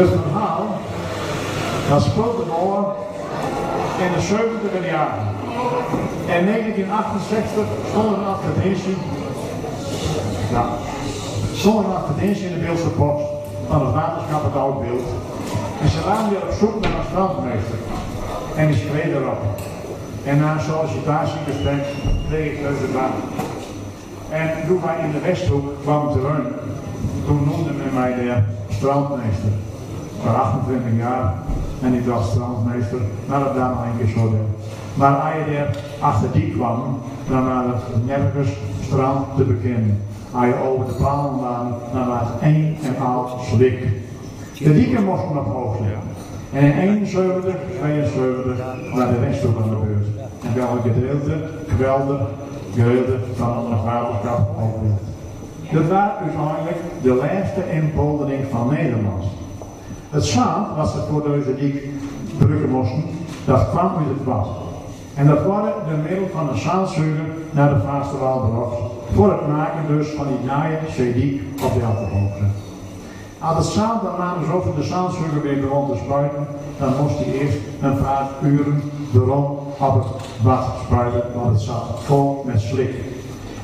Dus het verhaal, dat speelde door in de 70e jaren. In 1968 stond er een advertentie. Ja, stond een advertentie in de Beeldse Post van het waterschap het Oud-Beeld. En ze waren weer op zoek naar een strandmeester. En die schreef erop. En na een sollicitatiegesprek kreeg ik dus de baan. En toen wij in de Westhoek kwamen te wonen, toen noemde men mij de strandmeester. Ik was 28 jaar en ik was strandmeester, maar dat daar nog een keer zo deed. Maar als je er achter die kwam, dan waren het nergens strand te bekennen. Als je over de plannen kwam, dan was het één en al slik. De dieken moesten op hoog liggen. En in 71, 72 naar de Westhoek aan de beurt. En welk gedeelte van het waterschap overleefd. Dat was uiteindelijk de laatste inpoldering van Nederland. Het zand wat ze voor deze diek drukken moesten, dat kwam uit het water. En dat waren de middel van een zandzuiger naar de Vaarsterwaalbrug, voor het maken dus van die naaie zeediek op de Alpenhoogte. Als het zand dan namen ze over de zandzuiger weer begon te spuiten, dan moest hij eerst een paar uren erom op het water spuiten, want het zat vol met slik.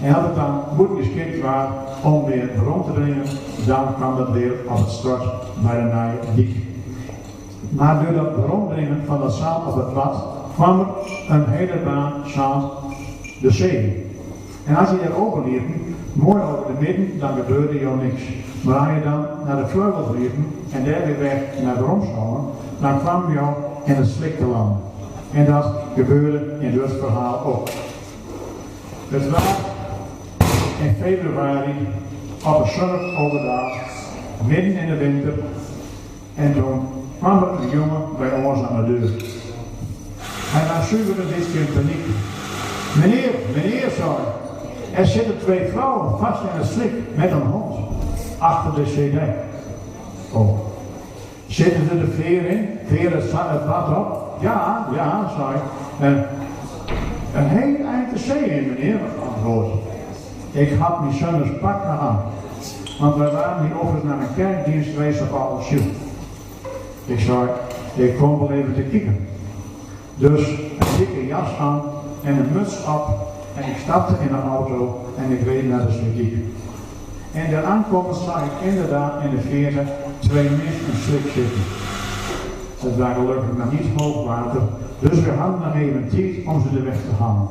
En als het dan goed geschikt was om weer rond te brengen, dan kwam dat weer op het stort bij de naaie diek. Maar door dat rondbrengen van dat zand op het wat, kwam er een hele baan zand de zee. En als je er open mooi over de midden, dan gebeurde er niks. Maar als je dan naar de vleugels liep en daar weer weg naar de romschouwen, dan kwam je in het slik te landen. En dat gebeurde in dit verhaal ook. Het was in februari op een zonnig overdag, midden in de winter, en toen kwam er een jongen bij ons aan de deur. Hij was super een beetje in paniek. Meneer, zei hij, er zitten twee vrouwen vast in het slik met een hond achter de cd. Oh. Zitten er de veer in? Veer het wat op? Ja, zei hij. Een heel eind de zee in, meneer, antwoord. Ik had mijn zonnes pak aan. Want wij waren hier overigens naar een kerkdienst geweest op Alpensjoen. Ik zei, ik kom wel even te kijken. Dus een dikke jas aan en een muts op. En ik stapte in een auto en ik reed naar de Sliek. En de aankomst zag ik inderdaad in de verte twee mensen een slik zitten. Het was gelukkig nog niet hoog water, dus we hadden nog even tijd om ze de weg te halen.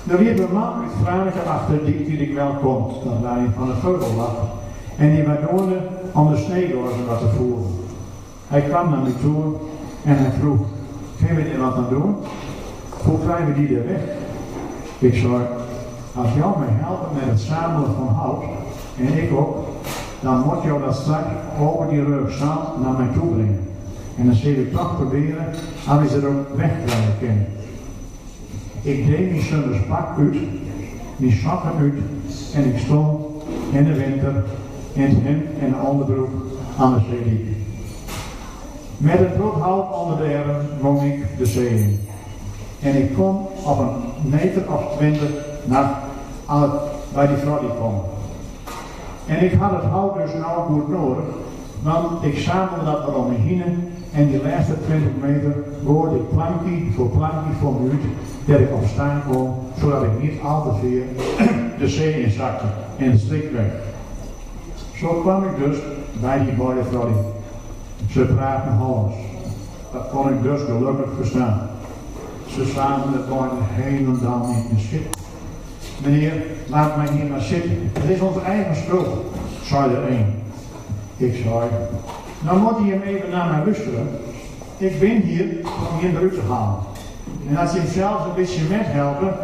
Er liep een man met vragen achter die ik wel kon, dat wij van de vogel lag. En die waardoor om de sneeuwdozen wat te voeren. Hij kwam naar me toe en hij vroeg, kun je er wat aan doen? Hoe krijgen we die er weg? Ik zei, als jou mij helpt met het zamelen van hout, en ik ook, dan moet jou dat straks over die rug zand naar mij toe brengen. En dan zul ik toch proberen, als je er ook wegkrijgen kan. Ik deed mijn zonnes pak uit, mijn sokken uit, en ik stond in de winter in het hemd en de onderbroek aan de zee. Met het broodhout onder de arm ging ik de zee in. En ik kon op een meter of 20 bij die vrouw die kwam. En ik had het hout dus nou goed nodig, want ik zamelde dat er om me heen en die laatste 20 meter hoorde ik plankje voor minuut dat ik op staan kon, zodat ik niet al te veel de zee inzakte en de strik weg. Zo kwam ik dus bij die mooie vrouw. Ze praten Hollands. Dat kon ik dus gelukkig verstaan. Ze samen het woord helemaal niet in schip. Meneer, laat mij hier maar zitten. Het is onze eigen schuld, zei er een. Ik zei, nou moet je hem even naar mij luisteren. Ik ben hier om je eruit te halen. En als je hem zelfs een beetje met helpen,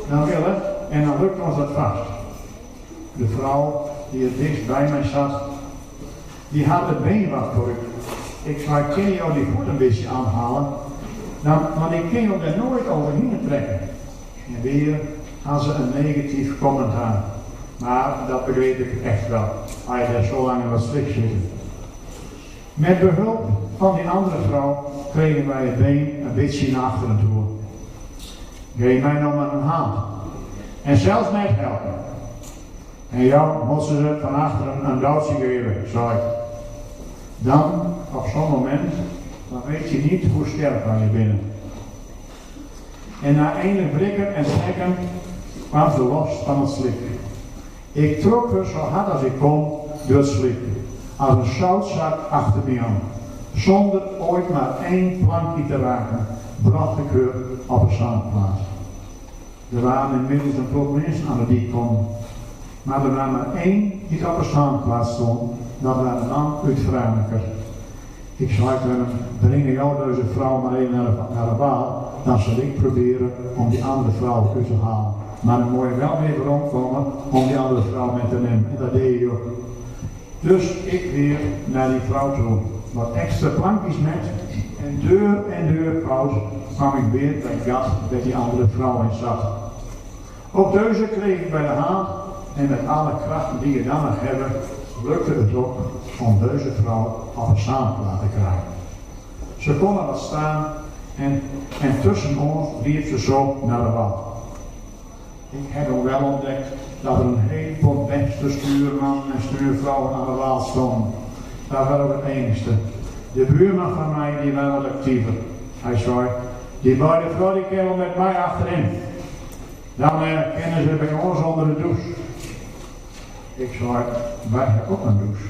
dan wil het en dan lukt ons dat vast. De vrouw die het dichtst bij mij zat, die had het been wat druk. Ik zei, kan je jou die voet een beetje aanhalen? Nou, want ik kan jou er nooit overheen trekken. En weer had ze een negatief commentaar. Maar dat begreep ik echt wel, als je daar zo lang in wat slik zit. Met behulp van die andere vrouw kregen wij het been een beetje naar achteren toe. Geef mij nog maar een hand. En zelfs mij helpen. En jou moesten ze van achteren een duwtje geven, zei ik. Dan, op zo'n moment, dan weet je niet hoe sterk van je bent. En na enig brikken en trekken kwam ze los van het slik. Ik trok er zo hard als ik kon door het slik, als een zoutzak achter me aan. Zonder ooit maar één plankje te raken, bracht ik haar op een zandplaats. Er waren inmiddels een groep mensen aan de dik komen, maar er was maar één die op een zandplaats stond, dat was een man uit Franeker. Ik zei tegen hem, breng jou deze vrouw maar even naar de Waal, dan zal ik proberen om die andere vrouw uit te halen. Maar dan moet je wel weer rondkomen om die andere vrouw met te nemen. En dat deed je ook. Dus ik weer naar die vrouw toe. Wat extra plankjes met. En deur pauze kwam ik weer bij het gat met die andere vrouw in zat. Op deze kreeg ik bij de hand. En met alle krachten die je dan nog hebben, lukte het ook om deze vrouw op een zaal te laten krijgen. Ze konden wat staan en tussen ons liep ze zo naar de wal. Ik heb ook wel ontdekt dat er een heleboel beste stuurman en stuurvrouwen aan de wal stonden. Dat was ook het enigste. De buurman van mij die was wat actiever. Hij zei, die beide vrouw die komen met mij achterin. Dan kennen ze bij ons onder de douche. Ik zei, wij hebben ook een douche.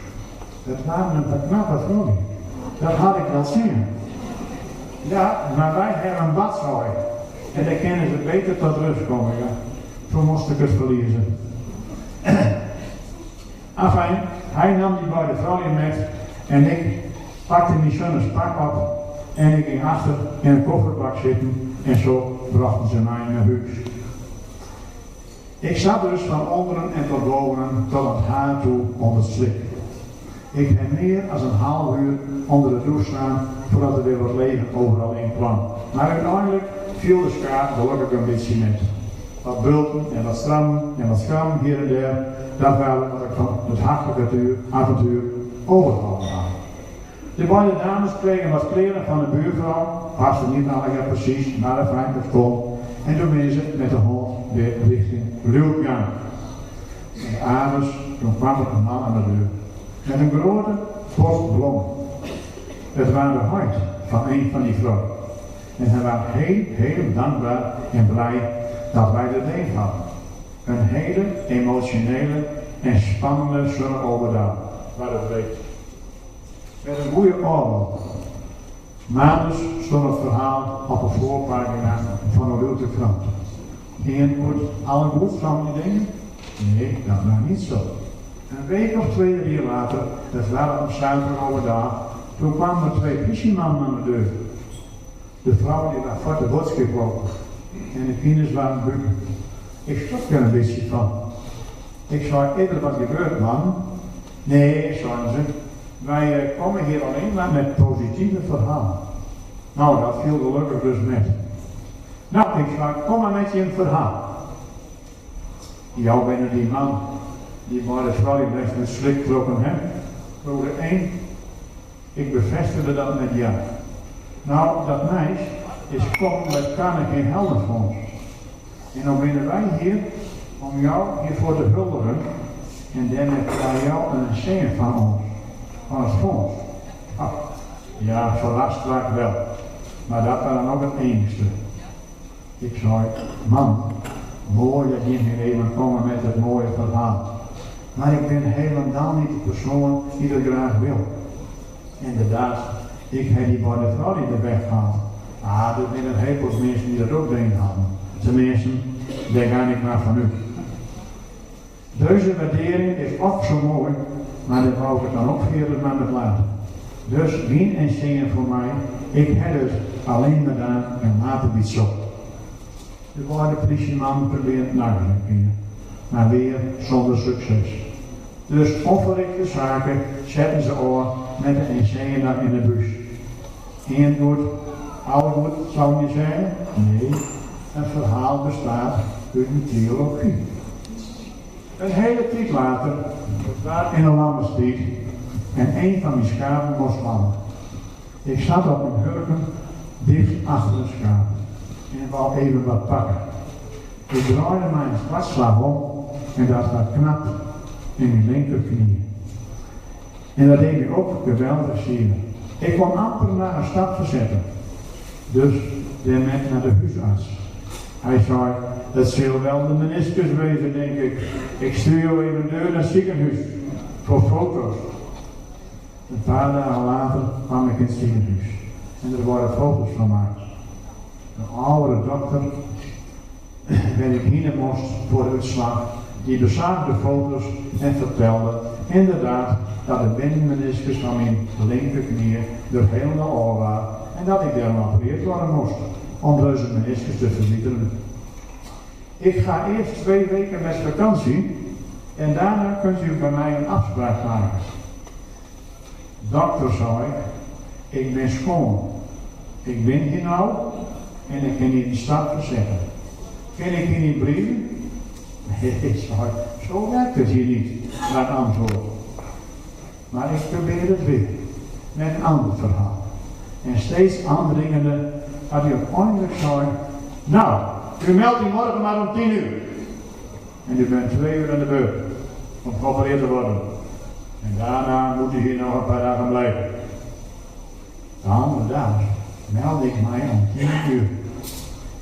Dat waren een paar knappe vrouwen. Dat had ik wel zien. Ja, maar wij hebben een badzooi. En dan kunnen ze beter tot rust komen. Ja. Toen moest ik het verliezen. Enfin, hij nam die beide vrouwen met en ik pakte mijn zonnes pak op en ik ging achter in een kofferbak zitten en zo brachten ze mij naar huis. Ik zat dus van onderen en tot boven tot het haar toe onder het slik. Ik heb meer dan een half uur onder de douche staan voordat er weer wat leven overal in kwam. Maar uiteindelijk viel de schaar gelukkig een beetje met. Wat bulten en wat strammen en wat schrammen hier en daar, dat waren wat ik van het hartelijke avontuur overgehouden had. De beide dames kregen wat kleren van de buurvrouw, paste niet allemaal precies, maar de fijn het kon. En toen ben ze met de hond weer richting Luw gaan. En de avonds, toen kwam er een man aan de deur. Met een grote pot bloemen. Het waren de huid van een van die vrouwen. En hij was heel dankbaar en blij dat wij de ding hadden. Een hele emotionele en spannende zonneoverdag, waar het bleek. Met een goede oorlog. Maandag stond het verhaal op de voorpagina van de Wilde krant. En wordt alle goed van die dingen? Nee, dat was niet zo. Een week of 2 later, het waren op zaterdag overdag, toen kwamen er 2 politiemannen aan de deur. De vrouw die was voor de boodschap lopen en de kinderen waren buiten. Ik schrok er een beetje van. Ik zei, even wat gebeurt man? Nee, zeiden ze, wij komen hier alleen maar met positieve verhalen. Nou, dat viel gelukkig dus met. Nou, ik zei, kom maar met je een verhaal. Jou bent die man, die bij de vrouw die blijft met slik trokken hem. Vroeg er 1. Ik bevestigde dat met ja. Nou, dat meisje is gekomen met geen heldenfonds. En dan binnen wij hier om jou hiervoor te huldigen. En dan heb wij jou een zegen van ons. Van het fonds. Oh, ja, verrast raak wel. Maar dat was dan ook het enigste. Ik zei, man, mooi dat je hier even komen met het mooie verhaal. Maar ik ben helemaal niet de persoon die dat graag wil. Inderdaad, ik heb die bij de vrouw die er weggaat. Ah, er zijn een heleboel mensen die dat ook erin hadden. Tenminste, daar ga ik maar van u. Deze waardering is ook zo mooi, maar dat wou ik dan ook verder maar met laten. Dus wien en zingen voor mij, ik heb het alleen gedaan en later iets op. De beide politieman probeert nog een keer, maar weer zonder succes. Dus onverrichte zaken zetten ze oor met de inzender in de bus. Eén goed, oud goed zou je zeggen? Nee, een verhaal bestaat uit een theologie. Een hele tijd later, het was in een lammerstiet en een van die schapen moest landen. Ik zat op een hurken dicht achter de schaap en wou even wat pakken. Ik draaide mijn kwartslag om en dat was knap in mijn linkerknie. En dat deed me ook geweldig zien. Ik kon amper naar een stap verzetten. Dus de met naar de huisarts. Hij zei, het zal wel de meniscus wezen, denk ik. Ik stuur jou even deur naar het ziekenhuis. Voor foto's. Een paar dagen later kwam ik in het ziekenhuis. En er worden foto's gemaakt. Een oudere dokter, waar ik heen moest voor de uitslag, die bezag de foto's en vertelde inderdaad dat de binnenmeniscus van mijn linkerknie door helemaal al was en dat ik daar geopereerd worden moest om deze meniscus te verwijderen. Ik ga eerst 2 weken met vakantie en daarna kunt u bij mij een afspraak maken. Dokter, zei ik ben schoon. Ik ben hier nou en ik kan niet de stap verzetten. Kan ik hier niet brieven? Nee, ik zei, zo werkt het hier niet, dat antwoord. Maar ik probeer het weer, met een ander verhaal. En steeds aandringende had hij uiteindelijk zei, nou, u meldt u morgen maar om 10 uur. En u bent 2 uur aan de beurt om geopereerd te worden. En daarna moet u hier nog een paar dagen blijven. De andere dag meldde ik mij om 10 uur.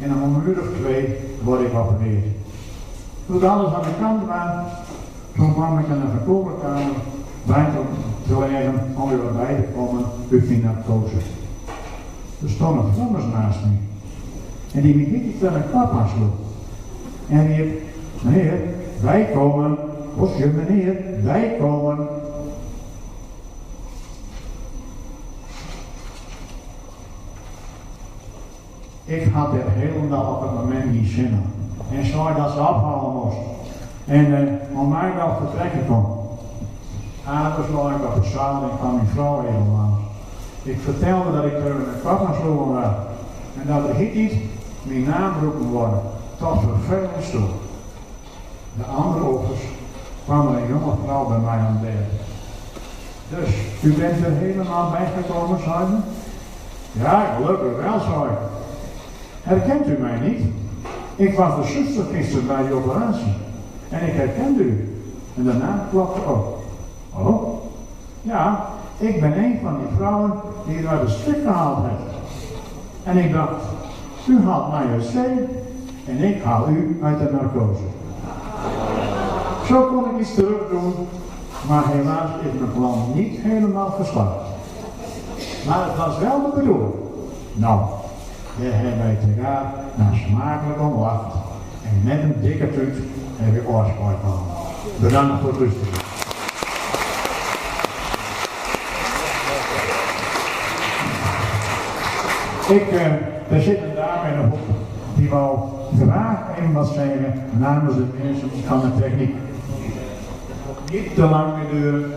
En om 1 uur of 2 word ik geopereerd. Toen alles aan de kant was, toen kwam ik in een verkoopkamer bij te leggen om weer wat bij te komen uit mijn narcose. Er stonden vrouwen naast me. En die me niet naar een klap aansloeg. En die riep, meneer, wij komen. Bosje, meneer, wij komen. Ik had er helemaal op het moment niet zin in. En zei dat ze afhalen moest. En om mij nog vertrekken kon. Anders lag ik op de zaal en kwam mijn vrouw helemaal. Ik vertelde dat ik er een kwam aan sloegen was. En dat er niet mijn naam roepen worden. Tot vervelend toe. De andere offers kwam er een jonge vrouw bij mij aan bed. Dus, u bent er helemaal bijgekomen, zei ze? Ja, gelukkig wel, zei ik. Herkent u mij niet? Ik was de zuster gisteren bij die operatie. En ik herkende u. En daarna klopte ook. Oh? Ja, ik ben een van die vrouwen die u uit de strik gehaald heeft. En ik dacht, u haalt mij uit zee en ik haal u uit de narcose. Zo kon ik iets terug doen, maar helaas is mijn plan niet helemaal geslaagd. Maar het was wel de bedoeling. Nou, daar hebben wij te gaan naar smakelijk omlacht en met een dikke tuut hebben we oorsprong gehad. Bedankt voor het luisteren. Er zit een dame in de hoek die wou graag even wat zeggen namens de mensen van de techniek. Niet te lang meer duren.